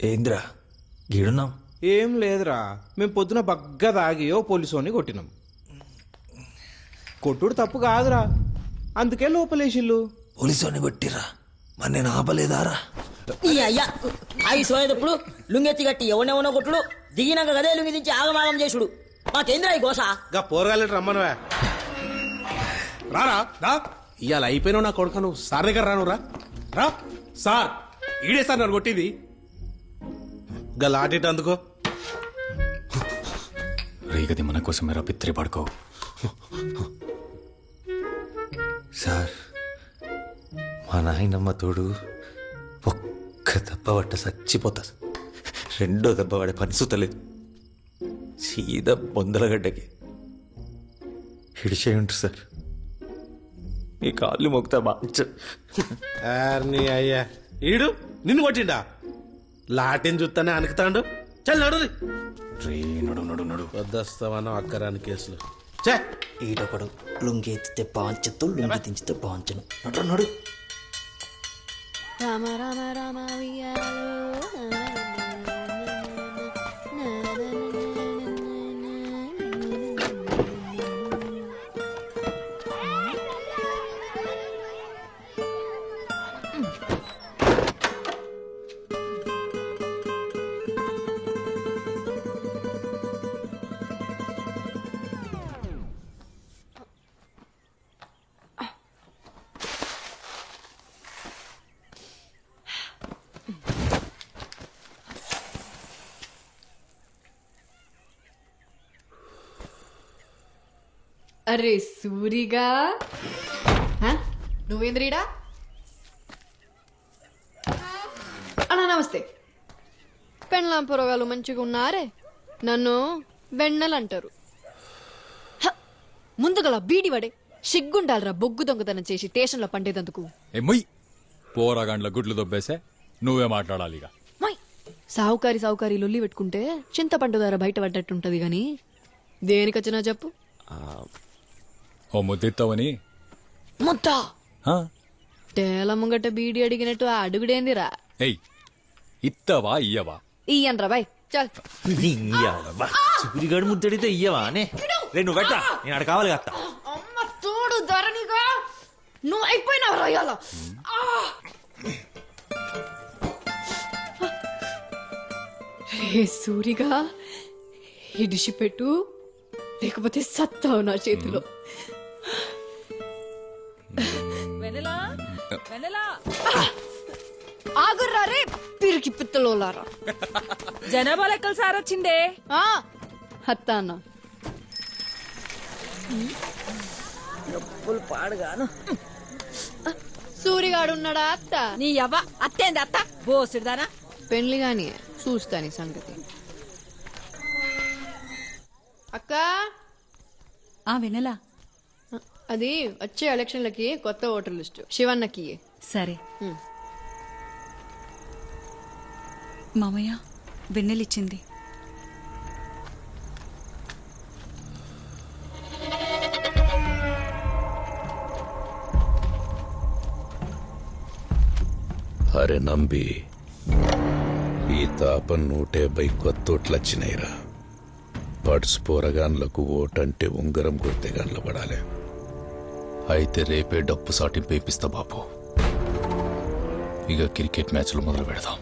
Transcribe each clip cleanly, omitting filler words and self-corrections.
ఏంద్రా గీడున్నాం? ఏం లేదురా, మేము పొద్దున బగ్గ తాగి ఓ పోలీసోని కొట్టినాం. కొట్టుడు తప్పు కాదురా, అందుకే లోపలేసిల్లు. పోలీసుని కొట్టిరా, మరి నేను ఆపలేదారా? ఈ అయ్యా ఆగి సోయేటప్పుడు లుంగెత్తి కట్టి ఎవడెవనో కొట్టుడు, దిగినాక గదే లుంగి దించి ఆగమాగం చేసుడు. మాకేంద్రా ఈ గోస? గా పోరగాలి రమ్మనువే. రారా రా, ఇవాళ అయిపోయినావు నా కొడుకు. నువ్వు సార్ దగ్గర రాను రా. రా సార్, ఈడే సార్ నన్ను కొట్టింది. గా లాటేట అందుకో. రేగది మన కోసం మీరు పిత్రి పడుకో. సార్, మా నాయనమ్మ తోడు ఒక్క దెబ్బ పట్ట చచ్చిపోతా. రెండో దెబ్బ పడే పనిసుతలేదు. సీదా బొందలగడ్డకి హిడిచే ఉంటుంది సార్. మీ కాళ్ళు మొక్తా బాంచ. నీ అయ్యా ఈడు నిన్ను కొట్టిండా? లాటేని చూస్తానే అనుకుతాడు. చల్ నడు రే నడు నడు నడు. వద్దస్తామన్నా అక్కరాని కేసులు. చే ఈడొకడు లుంగి ఎత్తితే బాంచతో లుంగి దించితే బాంచను. నడు నడు. రామ రామ రామ అరే సూరిగా, నువ్వేంద్రీడా? అన్నా నమస్తే. పెళ్ళాం పొరగాలు మంచిగా ఉన్నారే, నన్ను బెన్నెలు అంటారు. ముందుగల బీడి వడే సిగ్గుండాలరా బొగ్గు దొంగతనం చేసి స్టేషన్లో పండేదందుకు. ఏమొయ్ పోరాగాండ్ల గుడ్లు దొబ్బేసే నువ్వే మాట్లాడాలి ఇక. సావుకారి లొల్లి పెట్టుకుంటే చింతపండు ధర బయట పడ్డట్టుంటది గాని దేనికొచ్చినా చెప్పు. ఓ ముద్దిస్తావని మొత్తా టేల ముంగట బీడి అడిగినట్టు ఆ అడుగుడేందిరా? ఎయ్ ఇత్తవా ఇయ్యవా? ఇయ్యన్రా బాయ్ చల్. సూరిగాడు ముద్దడితే ఇయ్యవా అనే? రెండు గట్ట నేను అక్కడ కావాలి కదా. అమ్మ తోడు ధరణిగా నువ్వు అయిపోయినావు రాయాల. రే సూరిగా ఇడిచిపెట్టు, లేకపోతే సత్తావు నా చేతిలో. ఆగుర్రా రే పిరికి పిత్తలోలారా. జనాభా లెక్కలు సార్ వచ్చిందే. అత్తా అన్న పాడుగాను. సూరిగాడున్నాడా అత్త? నీ అవ్వ అత్తేంది అత్త బోసుదానా? పెళ్లి గాని చూస్తాని సంగతి. అక్క వినలా? అది వచ్చే ఎలక్షన్లకి కొత్త ఓటర్ లిస్టు శివన్నకి. సరే మామయ్య, వెన్నెలిచ్చింది. అరే నంబి, ఈ తాప 150 కొత్తోట్లొచ్చినాయిరా. పడ్స్ పోరగాన్లకు ఓటంటే ఉంగరం కొడితే గన్ల పడాలి. అయితే రేపే డప్పు సాటింపు వేపిస్తా బాబు. ఇక క్రికెట్ మ్యాచ్లు మొదలు పెడదాం.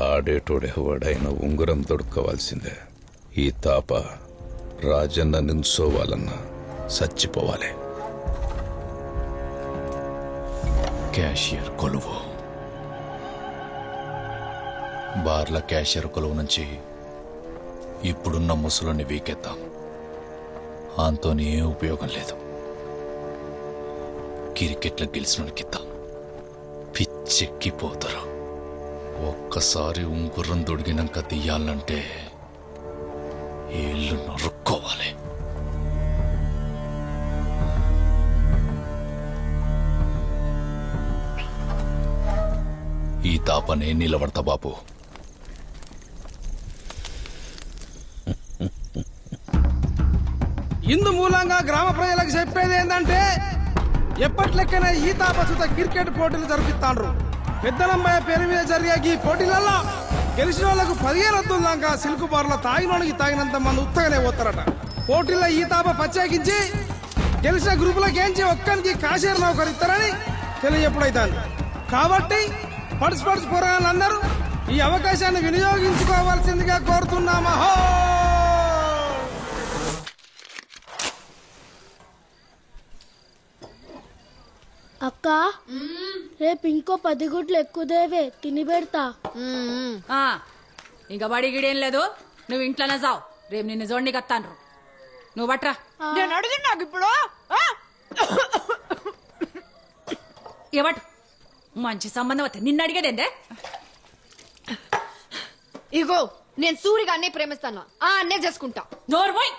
ఆడేటోడెవడైనా ఉంగరం దొడుకోవాల్సిందే. ఈ తాప రాజన్న నించోవాలన్నా చచ్చిపోవాలి. క్యాషియర్ కొలువు. బార్ల క్యాషియర్ కొలువు నుంచి ఇప్పుడున్న ముసలుని వీకెత్తాం. అంతోనే ఉపయోగం లేదు. క్రికెట్లో గెలిచినోనికిద్దాం. పిచ్చెక్కిపోతారు. ఒక్కసారి ఉంగుర్రం దొడిగినాక తీయాలంటే ఏళ్ళు నరుక్కోవాలి. ఈ తాపనే నిలబడతా బాబు. ఇందు మూలంగా గ్రామ ప్రజలకు చెప్పేది ఏంటంటే, ఎప్పట్లెక్కనే ఈ తాపసుత క్రికెట్ పోటీలు జరిపిస్తాండ్రు. పెద్దలంబయ్య పేరు మీద జరిగే ఈ పోటీలలో గెలిచిన వాళ్ళకు 15 వద్దుల దాకా సిల్క్ బార్ల తాగినోడికి తాగినంత మంది ఉత్తగానే పోతారట. పోటీల్లో ఈ తాప ప్రత్యేకించి గెలిచిన గ్రూపులకేంచి ఒక్కరికి కాషేర్ నౌకరు ఇస్తారని తెలియజెప్పుడైతాను. కాబట్టి పడుసు పోరాళ్ళందరూ ఈ అవకాశాన్ని వినియోగించుకోవాల్సిందిగా కోరుతున్నామా. అక్క రేపు ఇంకో 10 గుడ్లు ఎక్కువదేవే తిని పెడతా. ఆ, ఇంకా బడి గిడేం లేదు, నువ్వు ఇంట్లోనే జావు. రేపు నిన్ను జోడికి వస్తాను. నువ్వు బట్రా. నేను అడిగింది నాకు ఇప్పుడు ఏవట్ మంచి సంబంధం అవుతుంది. నిన్ను అడిగేదేందే? ఇగో నేను సూరిగానే ప్రేమిస్తాను, ఆ అన్నే చేసుకుంటా. నోర్మోయ్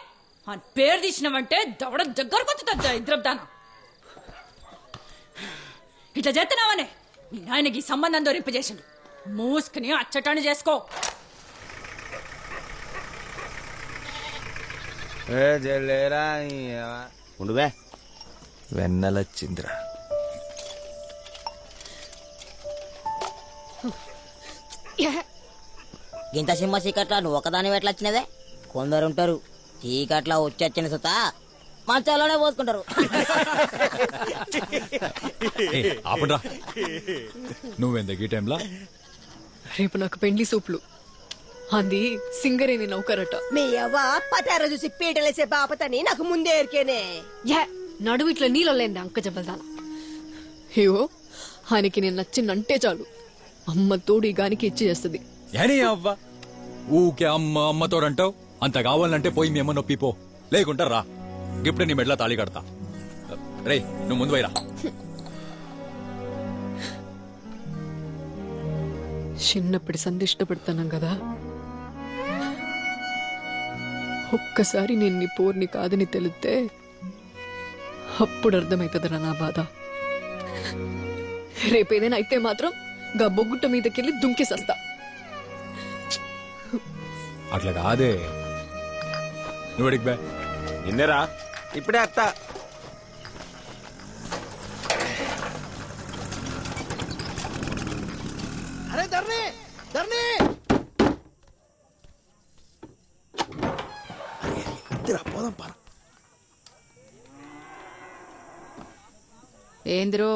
అని పేరు తీసినావంటే దవడ దగ్గరకు వచ్చుతా ఇద్రబ్దానా. ఇట్లా చేస్తున్నావనే మీ నాయనకి ఈ సంబంధం దొరింపజేసిండు. మూసుకుని అచ్చటాన్ని చేసుకో. ఉండువే వెన్నెలచ్చింద్రా. ఇంత సింహ చీకట్లా నువ్వు ఒకదాని ఎట్లా వచ్చినదే? కొందరు ఉంటారు చీకట్లా వచ్చి సుత మంచాలోనే పోసుకుంటారు. ఆపడ్రా నువ్వెందుకు ఈ టైంలో? రేపు నాకు పెండ్లి సూపులు, అది సింగరేని నౌకరట. మీ అవ్వ పటార చూసి పీటలేసే బాపతని నాకు ముందే ఎరికేనే. నడువు ఇట్లా నీళ్ళు లేండి అంక జబ్బదాన. అయ్యో ఆయనకి నేను నచ్చిందంటే చాలు, అమ్మ తోడు ఈ గానికి ఇచ్చి చేస్తుంది. ఏని అవ్వ ఊకే అమ్మ అమ్మతోడంటావు? అంత కావాలంటే పోయి మీ అమ్మ నొప్పి పో, లేకుంటా రా. ఇప్పుడే నీ మెడలో తాళి కడతా. రే నువ్వు ముందు పోయిరా. చిన్నప్పటి సంధి ఇష్టపడతాను కదా, ఒక్కసారి నేను నీ పోర్ని కాదని తెలిస్తే అప్పుడు అర్థమవుతుందిరా నా బాధ. రేపేదైనా అయితే మాత్రం గా బొగ్గుట్ట మీదకెళ్ళి దుంకేసస్తా. అట్లా కాదే, నువ్వు అడిగి బే. నిన్నేరా ఇప్పుడే అత్త. అరే ధర్ని ధర్ని పోదాం పార. ఏంద్రో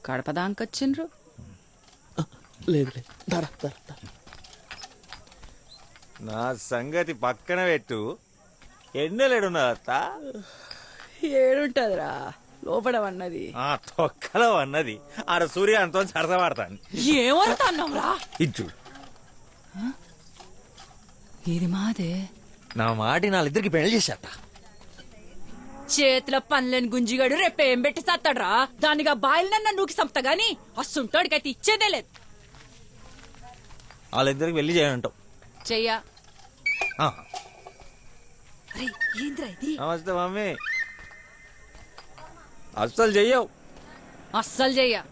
కడపదాంకొచ్చిండ్రు? లేదు నా సంగతి పక్కన పెట్టు. ఎన్నెలేడున్నా అత్త? ఏడుంటదిరా లోపల అన్నది. ఆ తొక్కలో అన్నది ఆడ సూర్యకాంతో సరసమాడతాను. ఏమవుతాన్నావురా? ఇచ్చు ఇది మాదే. నా మాటి వాళ్ళిద్దరికి పెళ్లి చేసేట. చేతిలో పనులేని గుంజిగాడు రేపేం పెట్టి సత్తాడ్రా. దానిగా బాయిలనన్నా నూకి సంపుతా గాని అస్సుంటోడికైతే ఇచ్చేదే లేదు. వాళ్ళిద్దరికి పెళ్లి చేయనంటావు? చెయ్యా. ఆ. ఏంద్రా ఇది? నమస్తే మమ్మీ. అస్సలు చెయ్యవు. అస్సలు చెయ్యా.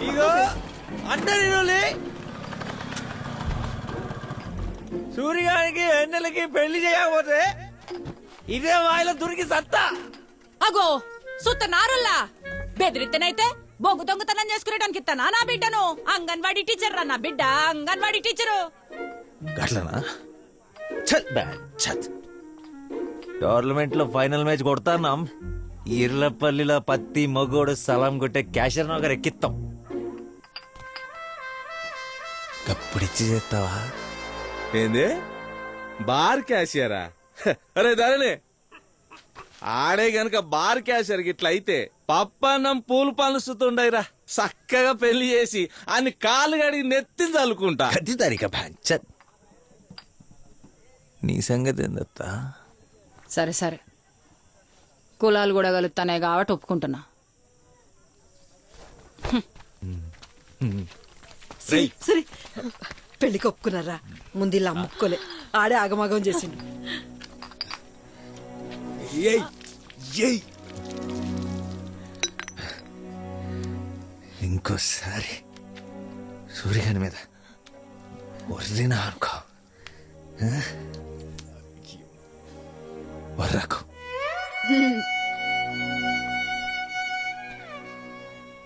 ఇగో అంటే నేను సూర్యగానికి ఎన్నెలకి పెళ్లి చేయకపోతే ఇదే వాయిలో దొరికి సత్తా. అగో సుత్త నారుల్లా బెదిరితేనైతే బొగ్గు దొంగతనం చేసుకునేటానికి ఇస్తానా నా బిడ్డను? అంగన్వాడీ టీచర్ రా నా బిడ్డ, అంగన్వాడీ టీచరు. గట్లనా? చల్ బ్యాడ్ చత్. టోర్నమెంట్ లో ఫైనల్ మ్యాచ్ కొడతాన్నాం. ఈర్లపల్లిలో పత్తి మగోడు సలాం కొట్టే క్యాషర్ నగర్ ఎక్కిస్తాం. కప్పుడిచ్చి చేస్తావా? ఏంది బార్ క్యాషియరా? అరే ధరణి ఆడే గనక బార్ క్యాషియర్ గిట్లా అయితే పప్పన్నం పూలు పనుస్తుండయిరా. చక్కగా పెళ్లి చేసి అన్ని కాళ్ళు గడిగి నెత్తిని చల్లుకుంటా. అది తరిక పంచత్. నీ సంగతి ఏందత్తా? సరే సరే కులాలు కూడా కలుగుతానే కాబట్టి ఒప్పుకుంటున్నా. సరే పెళ్లికి ఒప్పుకున్నారా? ముందు ఇలా అమ్ముకోలే, ఆడే ఆగమాగం చేసిండు. ఇంకోసారి సూర్యగాని మీద వదిలినా అనుకో, వర్రకు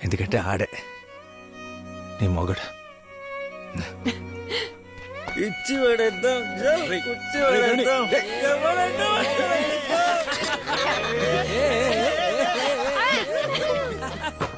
ఎందుకంటే ఆడే నీ మొగడు. ఇచ్చి పడేద్దాం, ఇచ్చి పడేద్దాం.